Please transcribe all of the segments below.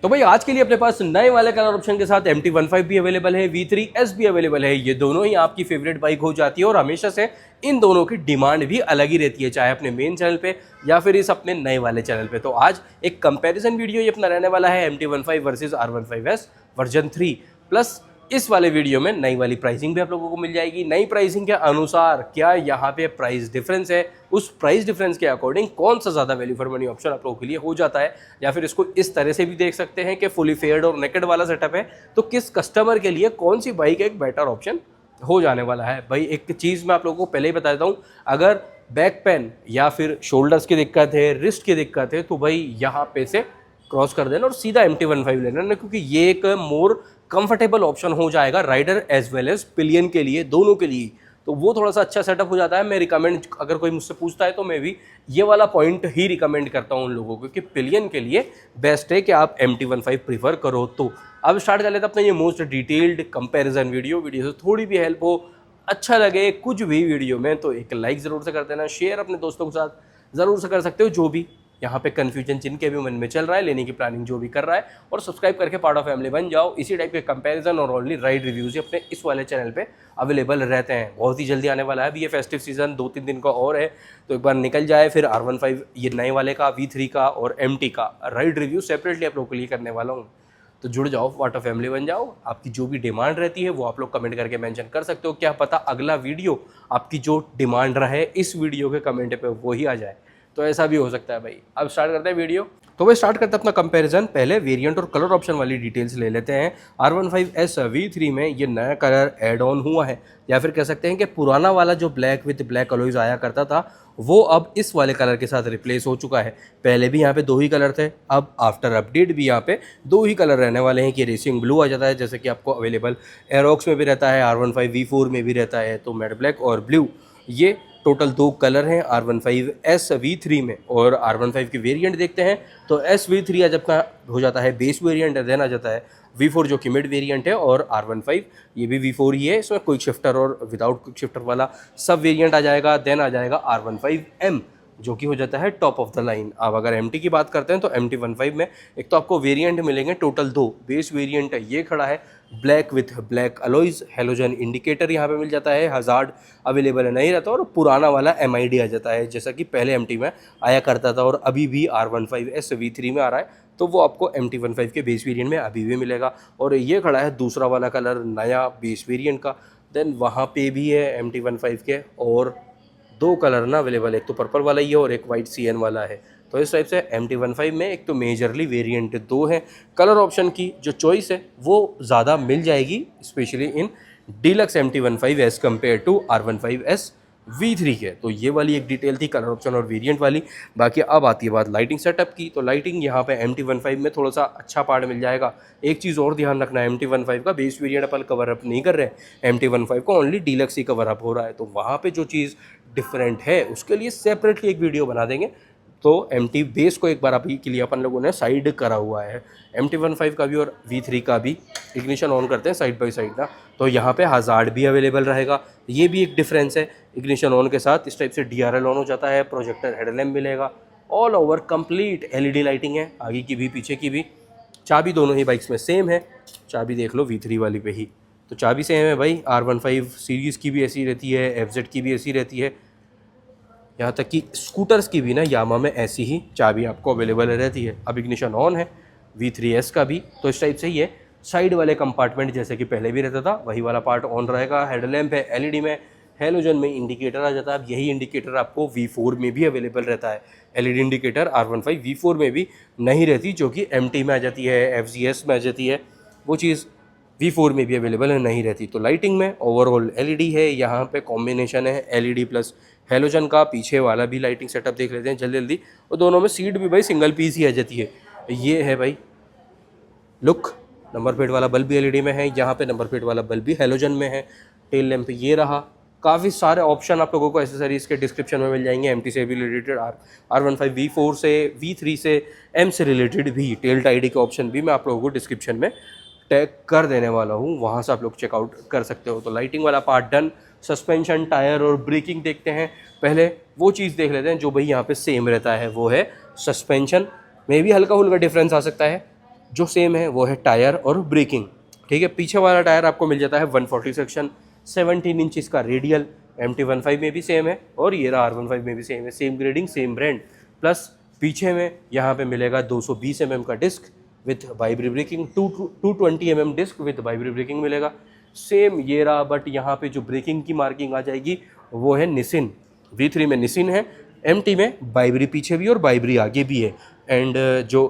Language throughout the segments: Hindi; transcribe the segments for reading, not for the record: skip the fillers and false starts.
तो भाई आज के लिए अपने पास नए वाले कलर ऑप्शन के साथ MT-15 भी अवेलेबल है, V3S भी अवेलेबल है। ये दोनों ही आपकी फेवरेट बाइक हो जाती है और हमेशा से इन दोनों की डिमांड भी अलग ही रहती है, चाहे अपने मेन चैनल पे या फिर इस अपने नए वाले चैनल पे। तो आज एक कंपैरिजन वीडियो ये अपना रहने वाला है MT-15 versus R15S version 3 plus इस वाले वीडियो में नई वाली प्राइसिंग भी आप लोगों को मिल जाएगी। नई प्राइसिंग के अनुसार क्या यहाँ पे प्राइस डिफरेंस है, उस प्राइस डिफरेंस के अकॉर्डिंग कौन सा ज़्यादा वैल्यू फॉर मनी ऑप्शन आप लोगों के लिए हो जाता है, या फिर इसको इस तरह से भी देख सकते हैं कि फुली फेयर्ड और नेकेड वाला सेटअप है तो किस कस्टमर के लिए कौन सी बाइक एक बेटर ऑप्शन हो जाने वाला है। भाई एक चीज़ मैं आप लोगों को पहले ही बता देता हूँ, अगर बैक पेन या फिर शोल्डर्स की दिक्कत है, रिस्ट की दिक्कत है, तो भाई यहाँ पे से क्रॉस कर देना और सीधा MT-15 लेना ना, क्योंकि ये एक मोर कंफर्टेबल ऑप्शन हो जाएगा rider as well as pillion के लिए, दोनों के लिए। तो वो थोड़ा सा अच्छा सेटअप हो जाता है। मैं रिकमेंड, अगर कोई मुझसे पूछता है तो मैं भी ये वाला पॉइंट ही रिकमेंड करता हूँ उन लोगों को कि पिलियन के लिए बेस्ट है कि आप MT-15 प्रीफर करो। तो अब स्टार्ट कर लेते हैं अपना ये मोस्ट डिटेल्ड कंपैरिजन वीडियो से थोड़ी भी हेल्प हो, अच्छा लगे कुछ भी वीडियो में, तो एक लाइक ज़रूर से कर देना, शेयर अपने दोस्तों के साथ ज़रूर से कर सकते हो, जो भी यहाँ पे कन्फ्यूजन जिनके भी मन में चल रहा है, लेने की प्लानिंग जो भी कर रहा है, और सब्सक्राइब करके पार्ट ऑफ फैमिली बन जाओ। इसी टाइप के कंपैरिजन और ओनली राइड रिव्यूज अपने इस वाले चैनल पे अवेलेबल रहते हैं। बहुत ही जल्दी आने वाला है, अभी ये फेस्टिव सीजन 2-3 दिन का और है, तो एक बार निकल जाए फिर R15 ये नए वाले का, V3 का और MT का राइड रिव्यू सेपरेटली आप लोगों के लिए करने वाला हूँ। तो जुड़ जाओ, पार्ट ऑफ फैमिली बन जाओ। आपकी जो भी डिमांड रहती है वो आप लोग कमेंट करके मेंशन कर सकते हो, क्या पता अगला वीडियो आपकी जो डिमांड रहे इस वीडियो के कमेंट पे वो ही आ जाए, तो ऐसा भी हो सकता है भाई। अब स्टार्ट करते हैं वीडियो। तो भाई स्टार्ट करते हैं अपना कंपैरिजन। पहले वेरिएंट और कलर ऑप्शन वाली डिटेल्स ले लेते हैं। R15S V3 में ये नया कलर ऐड ऑन हुआ है, या फिर कह सकते हैं कि पुराना वाला जो ब्लैक विद ब्लैक अलॉयज आया करता था वो अब इस वाले कलर के साथ रिप्लेस हो चुका है। पहले भी यहाँ पे 2 ही कलर थे, अब आफ्टर अपडेट भी यहाँ पे 2 ही कलर रहने वाले हैं कि रेसिंग ब्लू आ जाता है, जैसे कि आपको अवेलेबल एरोक्स में भी रहता है, R15 V4 में भी रहता है, तो मैट ब्लैक और ब्लू ये टोटल 2 कलर हैं R15S V3 में। और R15 की वेरिएंट देखते हैं तो SV3 आज अपना हो जाता है बेस वेरिएंट, देन आ जाता है V4 जो कि मिड वेरिएंट है, और R15 ये भी V4 ही है, इसमें क्विक शिफ्टर और विदाउट क्विक शिफ्टर वाला सब वेरिएंट आ जाएगा। देन आ जाएगा R15M जो कि हो जाता है टॉप ऑफ द लाइन। अब अगर MT की बात करते हैं तो MT-15 में एक तो आपको वेरिएंट मिलेंगे टोटल 2। बेस वेरिएंट ये खड़ा है black with black alloys, halogen indicator यहाँ पे मिल जाता है, हज़ार्ड अवेलेबल नहीं रहता, और पुराना वाला MID आ जाता है जैसा कि पहले MT में आया करता था और अभी भी R15S V3 में आ रहा है, तो वो आपको MT-15 के बेस वेरिएंट में अभी भी मिलेगा। और ये खड़ा है दूसरा वाला कलर नया बेस वेरिएंट का। देन वहाँ पे भी है MT-15 के और 2 कलर ना अवेलेबल है, एक तो पर्पल वाला ही है और एक वाइट CN वाला है। तो इस टाइप से MT-15 में एक तो मेजरली वेरिएंट 2 है। कलर ऑप्शन की जो चॉइस है वो ज़्यादा मिल जाएगी specially in deluxe MT-15 as compare to R15S V3 के। तो ये वाली एक डिटेल थी कलर ऑप्शन और वेरिएंट वाली। बाकी अब आती है बात लाइटिंग सेटअप की, तो लाइटिंग यहाँ पे MT-15 में थोड़ा सा अच्छा पार्ट मिल जाएगा। एक चीज़ और ध्यान रखना है, MT-15 का बेस वेरिएंट अपन कवर अप नहीं कर रहे हैं, MT-15 को ओनली डीलक्स ही कवर अप हो रहा है, तो वहाँ पे जो चीज़ डिफरेंट है उसके लिए सेपरेटली एक वीडियो बना देंगे। तो MT बेस को एक बार अभी के लिए अपन लोगों ने साइड करा हुआ है, MT-15 का भी और V3 का भी इग्निशन ऑन करते हैं साइड बाय साइड ना, तो यहाँ पे हज़ार्ड भी अवेलेबल रहेगा। ये भी एक डिफरेंस है, इग्निशन ऑन के साथ इस टाइप से DRL ऑन हो जाता है, प्रोजेक्टर हेडलैम्प मिलेगा, all over complete LED lighting है, आगे की भी पीछे की भी। चाबी दोनों ही बाइक्स में सेम है, चाबी देख लो V3 वाली पे ही, तो चाबी सेम है भाई। R15 सीरीज़ की भी ऐसी रहती है, FZ की भी ऐसी रहती है, यहाँ तक कि स्कूटर्स की भी ना यामा में ऐसी ही चाबी आपको अवेलेबल रहती है। अब इग्निशन ऑन है V3S का भी, तो इस टाइप से ही है। साइड वाले कंपार्टमेंट जैसे कि पहले भी रहता था वही वाला पार्ट ऑन रहेगा। हेडलैम्प है LED में, हेलोजन में इंडिकेटर आ जाता है। अब यही इंडिकेटर आपको V4 में भी अवेलेबल रहता है। LED इंडिकेटर R15 V4 में भी नहीं रहती, जो कि MT में आ जाती है, FZS में आ जाती है, वो चीज़ V4 में भी अवेलेबल है नहीं रहती। तो लाइटिंग में ओवरऑल LED है, यहाँ पे कॉम्बिनेशन है LED प्लस हेलोजन का। पीछे वाला भी लाइटिंग सेटअप देख लेते हैं जल्दी जल्दी, और दोनों में सीट भी भाई सिंगल पीस ही आ जाती है। ये है भाई लुक, नंबर प्लेट वाला बल्ब भी LED में है, यहाँ पे नंबर प्लेट वाला बल्ब भी हेलोजन में है। टेल लैंप ये रहा। काफ़ी सारे ऑप्शन आप लोगों को एसेसरीज़ के डिस्क्रिप्शन में मिल जाएंगे, MT से भी रिलेटेड, R15 V4 से, V3 से, M से रिलेटेड भी टेल टाइडी के ऑप्शन भी मैं आप लोगों को डिस्क्रिप्शन में टैग कर देने वाला हूँ, वहाँ से आप लोग चेकआउट कर सकते हो। तो लाइटिंग वाला पार्ट डन। सस्पेंशन, टायर और ब्रेकिंग देखते हैं। पहले वो चीज़ देख लेते हैं जो भाई यहाँ पे सेम रहता है, वो है सस्पेंशन में भी हल्का फुल्का डिफरेंस आ सकता है, जो सेम है वो है टायर और ब्रेकिंग। ठीक है, पीछे वाला टायर आपको मिल जाता है 140 सेक्शन, 17 इंच इसका रेडियल। MT15 में भी सेम है और ये रहा R15 में भी सेम है, same grading same brand. Plus पीछे में यहाँ पे मिलेगा 220 mm का disc with ByBre braking, 220 mm disc with ByBre braking मिलेगा। सेम ये रहा, बट यहाँ पे जो ब्रेकिंग की मार्किंग आ जाएगी वो है निसिन। V3 में निसिन है, MT में वाइब्री पीछे भी और वाइब्री आगे भी है। एंड जो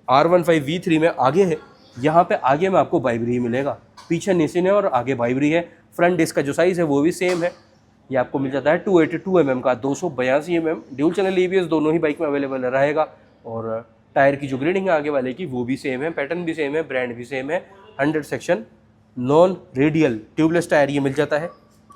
R15 V3 में आगे है, यहाँ पे आगे में आपको वाइब्री मिलेगा, पीछे निसिन है और आगे वाइब्री है। फ्रंट डिस्क का जो साइज़ है वो भी सेम है, ये आपको मिल जाता है 282 mm का, 282 mm। ड्यूल चैनल ABS दोनों ही बाइक में अवेलेबल रहेगा। और टायर की जो ग्रेडिंग है आगे वाले की वो भी सेम है, पैटर्न भी सेम है, ब्रांड भी सेम है। 100 section non radial tubeless tyre ये मिल जाता है।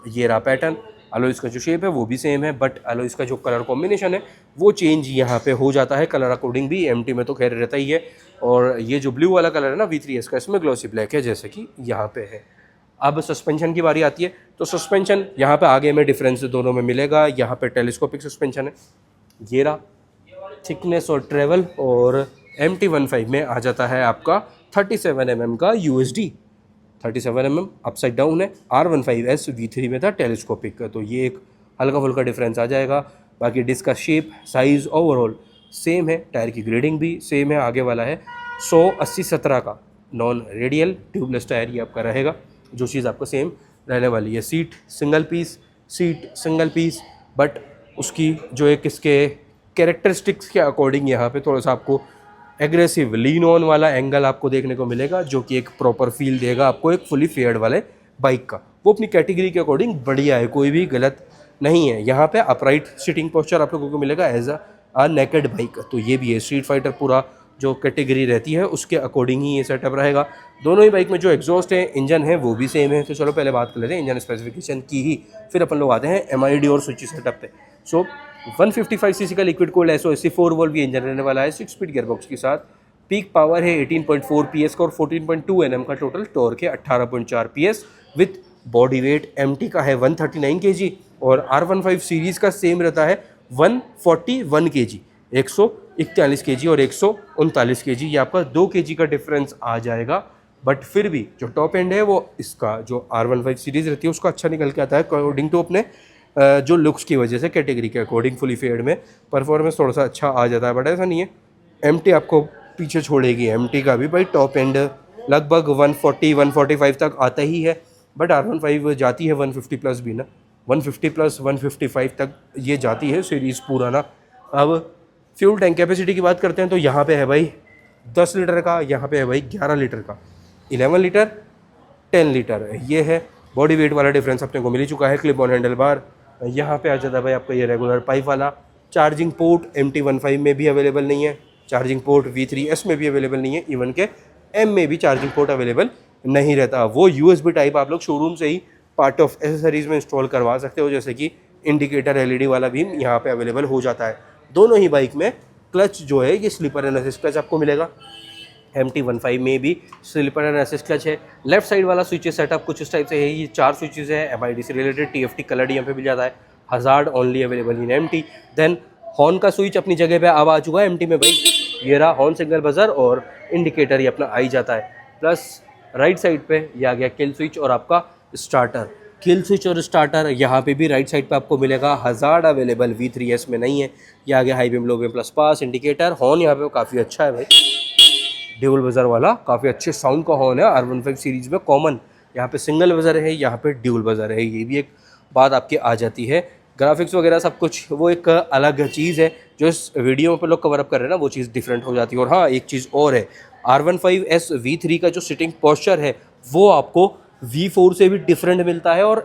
ये रहा पैटर्न, अलॉयज़ का जो शेप है वो भी सेम है, बट अलॉयज़ का जो कलर कॉम्बिनेशन है वो चेंज यहाँ पे हो जाता है कलर अकॉर्डिंग भी। MT में तो खैर रहता ही है। और ये जो ब्लू वाला कलर है ना V3S का, इसमें ग्लॉसी ब्लैक है जैसे कि यहाँ पे है। अब सस्पेंशन की बारी आती है, तो सस्पेंशन यहाँ पे आगे में डिफरेंस दोनों में मिलेगा। यहाँ पे टेलीस्कोपिक सस्पेंशन है, ये रहा थिकनेस और ट्रेवल। और MT15 में आ जाता है आपका 37 mm का USD, 37 mm अपसाइड डाउन है। R15S V3 में था टेलीस्कोपिक का, तो ये एक हल्का फुल्का डिफरेंस आ जाएगा। बाकी डिस्क का शेप साइज़ ओवरऑल सेम है, टायर की ग्रेडिंग भी सेम है। आगे वाला है 180/17 का नॉन रेडियल ट्यूबलेस टायर ये आपका रहेगा, जो चीज़ आपको सेम रहने वाली है। सीट सिंगल पीस, बट उसकी जो एक इसके कैरेक्टरिस्टिक्स के अकॉर्डिंग यहाँ पे थोड़ा सा आपको एग्रेसिव लीन ऑन वाला एंगल आपको देखने को मिलेगा, जो कि एक प्रॉपर फील देगा आपको एक फुली फेयर्ड वाले बाइक का। वो अपनी कैटेगरी के अकॉर्डिंग बढ़िया है, कोई भी गलत नहीं है। यहाँ पे अपराइट सिटिंग पोस्चर आप लोगों को मिलेगा एज अ नेकेड बाइक, तो ये भी है। स्ट्रीट फाइटर पूरा जो कैटेगरी रहती है उसके अकॉर्डिंग ही ये सेटअप रहेगा। दोनों ही बाइक में जो एग्जॉस्ट है, इंजन है, वो भी सेम है। तो चलो पहले बात कर लेते हैं इंजन स्पेसिफिकेशन की ही, फिर अपन लोग आते हैं MID और स्विच सेटअप पे। सो 155 सीसी का liquid cooled SOSC 4 volt engine रहने वाला है 6 स्पीड गियरबॉक्स के साथ। पीक पावर है 18.4 PS का और 14.2 Nm का टोटल टॉर्क है 18.4 PS with body weight MT का है 139 kg और R15 सीरीज़ का सेम रहता है 141 kg, 141 kg और 139 kg। ये आपका 2 kg का डिफरेंस आ जाएगा। बट फिर भी जो टॉप एंड है वो इसका जो R15 सीरीज़ रहती है उसका अच्छा निकल के आता है अकॉर्डिंग टू अपने जो लुक्स की वजह से कैटेगरी के अकॉर्डिंग। फुली फेयर्ड में परफॉर्मेंस थोड़ा सा अच्छा आ जाता है, बट ऐसा नहीं है MT आपको पीछे छोड़ेगी। MT का भी भाई टॉप एंड लगभग 140-145 तक आता ही है, बट R15 जाती है 150 प्लस भी ना, 150 प्लस 155 तक ये जाती है सीरीज़ पूरा ना। अब फ्यूल टैंक कैपेसिटी की बात करते हैं, तो यहाँ पे है भाई 10 लीटर का, यहाँ पे है भाई 11 लीटर का, 11 लीटर 10 लीटर ये है। बॉडी वेट वाला डिफरेंस अपने को मिल ही चुका है। क्लिप ऑन हैंडल बार यहाँ पे आ जाता है भाई आपका ये रेगुलर पाइप वाला। चार्जिंग पोर्ट MT15 में भी अवेलेबल नहीं है, चार्जिंग पोर्ट V3S में भी अवेलेबल नहीं है, इवन के M में भी चार्जिंग पोर्ट अवेलेबल नहीं रहता। वो USB टाइप आप लोग शोरूम से ही पार्ट ऑफ एसेसरीज़ में इंस्टॉल करवा सकते हो, जैसे कि इंडिकेटर LED वाला भी यहाँ पे अवेलेबल हो जाता है। दोनों ही बाइक में क्लच जो है ये स्लीपर एंड असिस्ट क्लच आपको मिलेगा। MT15 में भी स्लीपर एंड असिस्ट क्लच है। लेफ्ट साइड वाला स्विचेस सेटअप कुछ इस टाइप से है, ये 4 स्विचेस है MID से रिलेटेड। TFT कलर्ड यहाँ पे मिल जाता है। Hazard only available in MT। Then horn का स्विच अपनी जगह पे अब आ चुका है MT में भाई, ये रहा हॉर्न सिग्नल बजर और इंडिकेटर ये अपना आ ही जाता है। प्लस राइट साइड पे ये आ गया किल स्विच और आपका स्टार्टर। किल स्विच और स्टार्टर यहाँ पे भी राइट साइड पे आपको मिलेगा। हज़ार्ड अवेलेबल V3S में नहीं है। ये आ गया high beam low beam plus pass indicator. Horn यहाँ पे काफ़ी अच्छा है भाई, ड्यूल बजर वाला, काफ़ी अच्छे साउंड का हॉर्न है। R15 सीरीज़ में कॉमन यहाँ पे सिंगल बजर है, यहाँ पे ड्यूल बजर है, ये भी एक बात आपकी आ जाती है। ग्राफिक्स वगैरह सब कुछ वो एक अलग चीज़ है, जो इस वीडियो में लोग कवर अप कर रहे हैं ना, वो चीज़ डिफरेंट हो जाती है। और हाँ, एक चीज़ और है, R15S V3 का जो सिटिंग पोस्चर है वो आपको V4 से भी डिफरेंट मिलता है और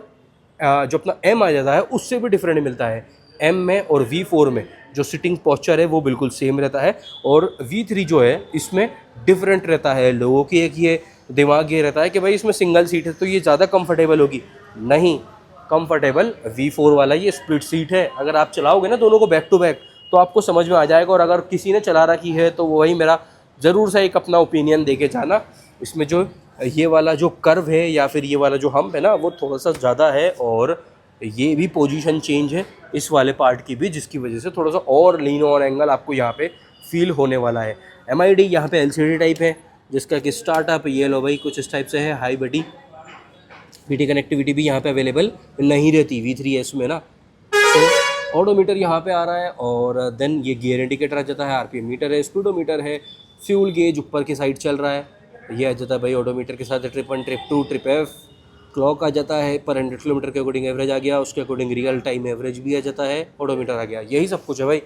जो अपना M आ जाता है उससे भी डिफरेंट मिलता है। M में और V4 में जो सिटिंग पोस्चर है वो बिल्कुल सेम रहता है और V3 जो है इसमें डिफरेंट रहता है। लोगों की एक ये दिमाग ये रहता है कि भाई इसमें सिंगल सीट है तो ये ज़्यादा कंफर्टेबल होगी। नहीं, कंफर्टेबल V4 वाला ये स्प्लिट सीट है। अगर आप चलाओगे ना दोनों को बैक टू बैक तो आपको समझ में आ जाएगा। और अगर किसी ने चला रखी है तो वही मेरा ज़रूर सा एक अपना ओपिनियन दे के जाना। इसमें जो ये वाला जो कर्व है या फिर ये वाला जो हम्प है ना वो थोड़ा सा ज़्यादा है और ये भी पोजीशन चेंज है इस वाले पार्ट की भी, जिसकी वजह से थोड़ा सा और लीन ऑन एंगल आपको यहाँ पे फील होने वाला है। MID यहाँ पे LCD टाइप है, जिसका कि स्टार्टअप ये लो भाई कुछ इस टाइप से है। हाई बडी बीटी कनेक्टिविटी भी यहाँ पे अवेलेबल नहीं रहती V3S में ना। तो ऑडोमीटर यहाँ पे आ रहा है और देन ये गियर इंडिकेटर आ जाता है, आरपीएम मीटर है, स्पीडोमीटर है, फ्यूल गेज ऊपर की साइड चल रहा है, ये आ जाता है भाई ऑडोमीटर के साथ trip 1 trip 2 trip F। Clock आ जाता है पर 100 किलोमीटर के अकॉर्डिंग एवरेज आ गया, उसके अकॉर्डिंग रियल टाइम एवरेज भी आ जाता है, ऑडोमीटर आ गया। यही सब कुछ है भाई,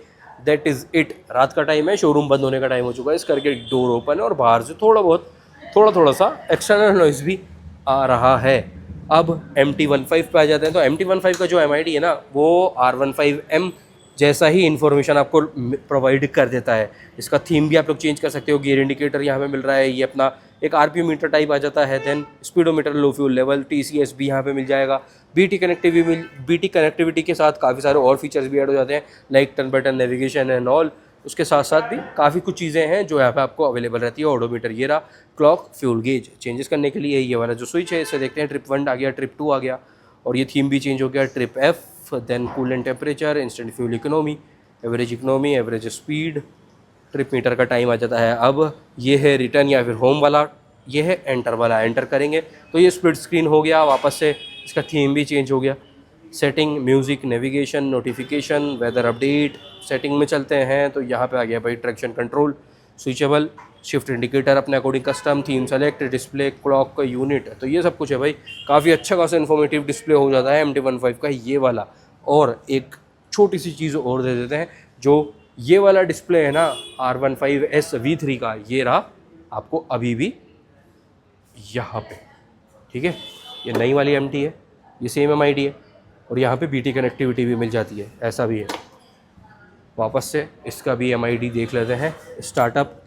दैट इज़ इट। रात का टाइम है, शोरूम बंद होने का टाइम हो चुका है, इस करके डोर ओपन है और बाहर से थोड़ा सा एक्सटर्नल नॉइज़ भी आ रहा है। अब MT15 पे आ जाते हैं। तो MT15 का जो MID है ना वो R15M जैसा ही इन्फॉर्मेशन आपको प्रोवाइड कर देता है। इसका थीम भी आप लोग चेंज कर सकते हो। गियर इंडिकेटर यहाँ पे मिल रहा है, ये अपना एक आरपीएम मीटर टाइप आ जाता है। Then speedometer, low fuel level, TCS भी यहाँ पे मिल जाएगा। बीटी कनेक्टिविटी के साथ काफ़ी सारे और फीचर्स भी ऐड हो जाते हैं, like turn by turn navigation and all. उसके साथ साथ भी काफ़ी कुछ चीज़ें हैं जो यहाँ पे आपको अवेलेबल रहती है। ऑडोमीटर ये रहा, क्लॉक, फ्यूल गेज चेंजेस करने के लिए ये वाला जो स्विच है इसे देखते हैं। ट्रिप 1 आ गया, ट्रिप 2 आ गया और ये थीम भी चेंज हो गया, trip F। Then coolant temperature, instant fuel economy, average speed, trip meter का टाइम आ जाता है। अब ये है रिटर्न या फिर होम वाला, ये है एंटर वाला। एंटर करेंगे तो ये स्प्लिट स्क्रीन हो गया, वापस से इसका थीम भी चेंज हो गया। Setting, music, navigation, notification, weather update. Setting में चलते हैं तो यहाँ पे आ गया भाई traction control, switchable, shift indicator अपने according custom, theme select, display, clock का यूनिट। तो ये सब कुछ है भाई, काफ़ी अच्छा खासा इन्फॉर्मेटिव डिस्प्ले हो जाता है MT15 का ये वाला। और एक छोटी सी चीज़ और दे देते हैं, जो ये वाला डिस्प्ले है ना R15S V3 का, ये रहा आपको अभी भी यहाँ पे, ठीक है। ये नई वाली MT है, ये सेम MID है और यहाँ पे BT कनेक्टिविटी भी मिल जाती है, ऐसा भी है। वापस से इसका भी MID देख लेते हैं। स्टार्टअप,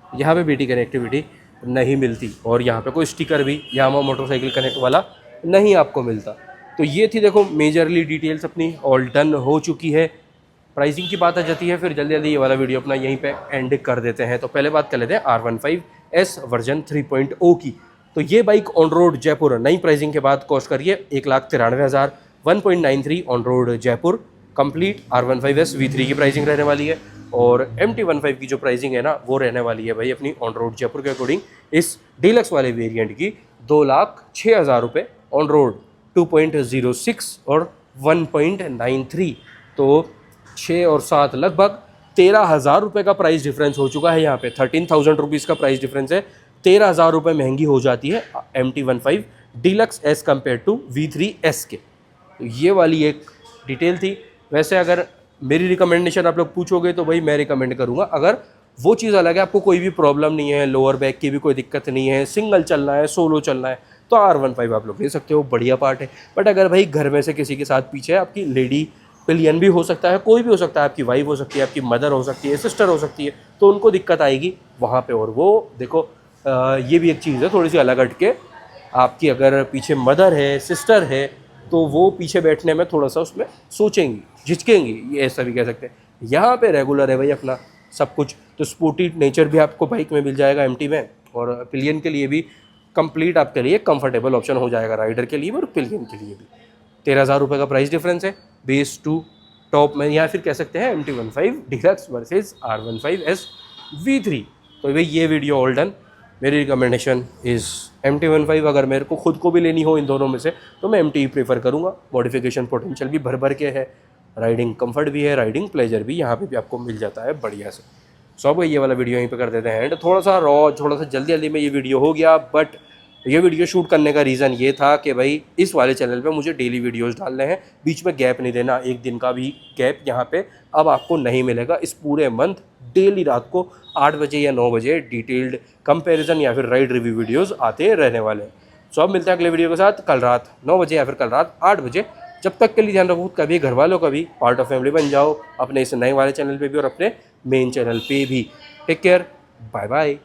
यहाँ पे BT कनेक्टिविटी नहीं मिलती और यहाँ पे कोई स्टिकर भी यामा मोटरसाइकिल कनेक्ट वाला नहीं आपको मिलता। तो ये थी देखो मेजरली डिटेल्स अपनी ऑल डन हो चुकी है। प्राइसिंग की बात आ जाती है, फिर जल्दी जल्दी ये वाला वीडियो अपना यहीं पे एंड कर देते हैं। तो पहले बात कर लेते हैं R15S वर्जन 3.0 की। तो ये बाइक ऑन रोड जयपुर नई प्राइसिंग के बाद कॉस्ट करिए 1,93,000, 1.93 on road Jaipur complete R15S V3 की प्राइसिंग रहने वाली है। और MT15 की जो प्राइसिंग है ना वो रहने वाली है भाई अपनी ऑन रोड जयपुर के अकॉर्डिंग इस डीलक्स वाले वेरिएंट की 2,06,000 रुपये ऑन रोड, 2.06 और 1.93। तो 6 और 7 लगभग 13,000 रुपये का प्राइस डिफरेंस हो चुका है। यहाँ पे 13,000 रुपीज़ का प्राइस डिफरेंस है, 13,000 रुपये महंगी हो जाती है MT15 deluxe as compare to V3S के। तो ये वाली एक डिटेल थी। वैसे अगर मेरी रिकमेंडेशन आप लोग पूछोगे तो भाई मैं रिकमेंड करूँगा, अगर वो चीज़ अलग है, आपको कोई भी प्रॉब्लम नहीं है, लोअर बैक की भी कोई दिक्कत नहीं है, सिंगल चलना है, सोलो चलना है, तो R15 आप लोग ले सकते हो, बढ़िया पार्ट है। बट अगर भाई घर में से किसी के साथ पीछे आपकी लेडी पिलियन भी हो सकता है, कोई भी हो सकता है, आपकी वाइफ हो सकती है, आपकी मदर हो सकती है, सिस्टर हो सकती है, तो उनको दिक्कत आएगी वहाँ पे। और वो देखो ये भी एक चीज़ है थोड़ी सी अलग हट के, आपकी अगर पीछे मदर है, सिस्टर है, तो वो पीछे बैठने में थोड़ा सा उसमें सोचेंगी, झिझकेंगी, ये ऐसा भी कह सकते हैं। यहाँ पे रेगुलर है भाई अपना सब कुछ। तो स्पोर्टी नेचर भी आपको बाइक में मिल जाएगा MT में, और पिलियन के लिए भी कंप्लीट आपके लिए कंफर्टेबल ऑप्शन हो जाएगा, राइडर के लिए भी और पिलियन के लिए भी। 13,000 रुपये का प्राइस डिफरेंस है बेस टू टॉप में, या फिर कह सकते हैं MT15 deluxe versus R15S V3। तो भाई ये वीडियो ऑल डन। मेरी रिकमेंडेशन इज़ MT15। अगर मेरे को खुद को भी लेनी हो इन दोनों में से तो मैं MT प्रेफर करूँगा। मॉडिफिकेशन पोटेंशियल भी भर भर के है, राइडिंग कंफर्ट भी है, राइडिंग प्लेजर भी यहाँ पे भी आपको मिल जाता है बढ़िया से। सो अब ये वाला वीडियो यहीं पे कर देते हैं एंड। थोड़ा सा रॉ, थोड़ा सा जल्दी में ये वीडियो हो गया, बट ये वीडियो शूट करने का रीज़न ये था कि भाई इस वाले चैनल पे मुझे डेली वीडियोस डालने हैं, बीच में गैप नहीं देना, एक दिन का भी गैप यहाँ पे अब आपको नहीं मिलेगा। इस पूरे मंथ डेली रात को 8 बजे या 9 बजे डिटेल्ड कंपैरिजन या फिर राइड रिव्यू वीडियोस आते रहने वाले हैं। सो अब मिलते हैं अगले वीडियो के साथ कल रात 9 बजे या फिर कल रात 8 बजे। जब तक के लिए ध्यान रखो, कभी घर वालों का भी पार्ट ऑफ फैमिली बन जाओ, अपने इस नए वाले चैनल पे भी और अपने मेन चैनल पे भी। Take care, bye bye.